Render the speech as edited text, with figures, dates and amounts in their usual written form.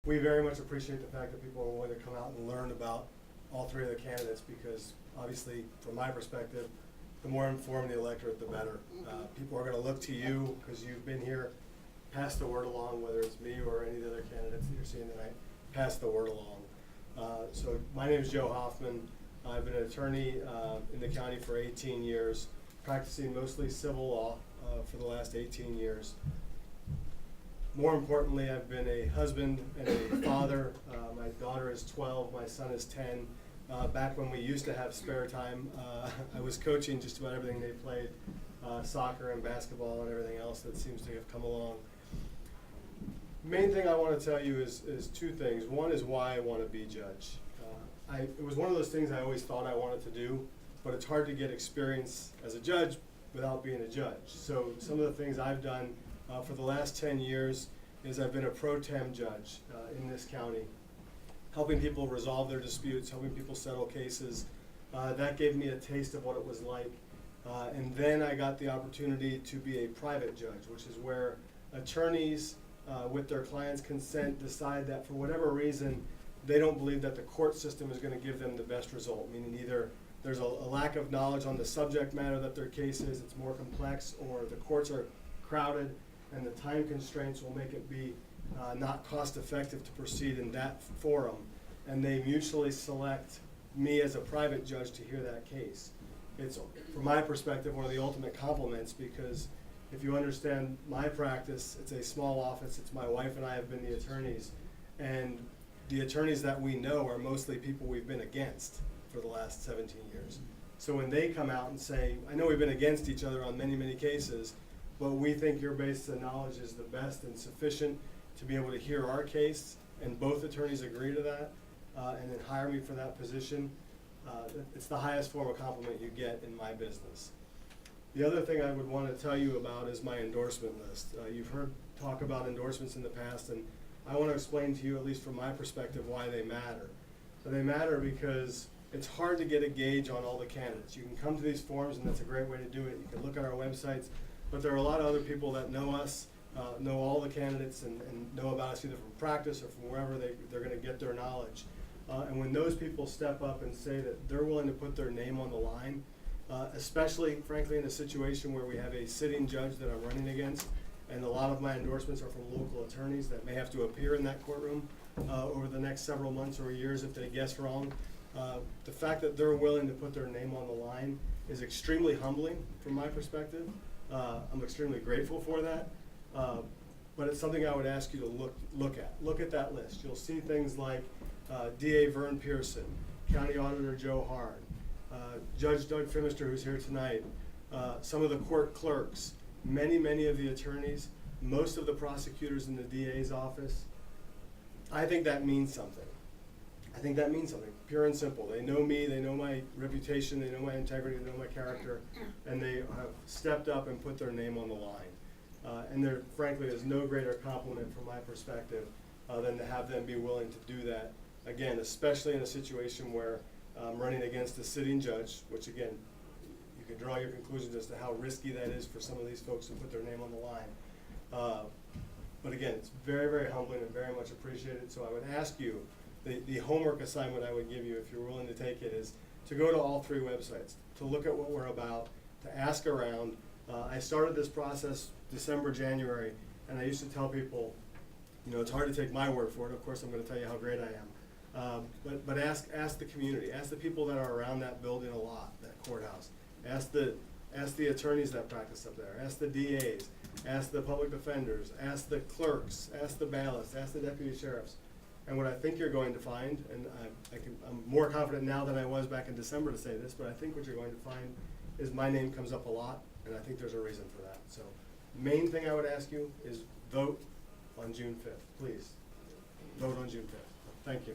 We very much appreciate the fact that people are willing to come out and learn about all three of the candidates, because obviously, from my perspective, the more informed the electorate, the better. People are going to look to you because you've been here, pass the word along, whether it's me or any of the other candidates that you're seeing tonight, pass the word along. So my name is Joe Hoffman. I've been an attorney in the county for 18 years, practicing mostly civil law for the last 18 years. More importantly, I've been a husband and a father. My daughter is 12, my son is 10. Back when we used to have spare time, I was coaching just about everything they played, soccer and basketball and everything else that seems to have come along. Main thing I want to tell you is two things. One is why I want to be judge. It was one of those things I always thought I wanted to do, but it's hard to get experience as a judge without being a judge. So some of the things I've done for the last 10 years is I've been a pro tem judge in this county, helping people resolve their disputes, helping people settle cases. That gave me a taste of what it was like. And then I got the opportunity to be a private judge, which is where attorneys, with their clients' consent, decide that for whatever reason, they don't believe that the court system is going to give them the best result, meaning either there's a lack of knowledge on the subject matter that their case is, it's more complex, or the courts are crowded and the time constraints will make it be not cost effective to proceed in that forum, and they mutually select me as a private judge to hear that case. It's, from my perspective, one of the ultimate compliments, because if you understand my practice, it's a small office, it's my wife and I have been the attorneys, and the attorneys that we know are mostly people we've been against for the last 17 years. So when they come out and say, I know we've been against each other on many, many cases, but we think your base of knowledge is the best and sufficient to be able to hear our case, and both attorneys agree to that, and then hire me for that position, it's the highest form of compliment you get in my business. The other thing I would want to tell you about is my endorsement list. You've heard talk about endorsements in the past, and I want to explain to you, at least from my perspective, why they matter. So they matter because it's hard to get a gauge on all the candidates. You can come to these forums, and that's a great way to do it. You can look at our websites, but there are a lot of other people that know us, know all the candidates, and know about us either from practice or from wherever they're going to get their knowledge. And when those people step up and say that they're willing to put their name on the line, especially, frankly, in a situation where we have a sitting judge that I'm running against, and a lot of my endorsements are from local attorneys that may have to appear in that courtroom over the next several months or years if they guess wrong. The fact that they're willing to put their name on the line is extremely humbling from my perspective. I'm extremely grateful for that, but it's something I would ask you to look at. Look at that list. You'll see things like DA Vern Pearson, County Auditor Joe Harn, Judge Doug Phimister, who's here tonight, some of the court clerks, many of the attorneys, most of the prosecutors in the DA's office. I think that means something. I think that means something, pure and simple. They know me, they know my reputation, they know my integrity, they know my character, and they have stepped up and put their name on the line. And there, frankly, is no greater compliment from my perspective than to have them be willing to do that. Again, especially in a situation where I'm running against a sitting judge, which again, you can draw your conclusions as to how risky that is for some of these folks who put their name on the line. But again, it's very humbling and very much appreciated. So I would ask you, the homework assignment I would give you, if you're willing to take it, is to go to all three websites, to look at what we're about, to ask around. I started this process December, January, and I used to tell people, you know, it's hard to take my word for it. Of course, I'm going to tell you how great I am. But ask the community, ask the people that are around that building a lot, that courthouse. Ask the attorneys that practice up there. Ask the DAs. Ask the public defenders. Ask the clerks. Ask the bailiffs. Ask the deputy sheriffs. And what I think you're going to find, and I'm more confident now than I was back in December to say this, but I think what you're going to find is my name comes up a lot, and I think there's a reason for that. So main thing I would ask you is vote on June 5th. Please, vote on June 5th. Thank you.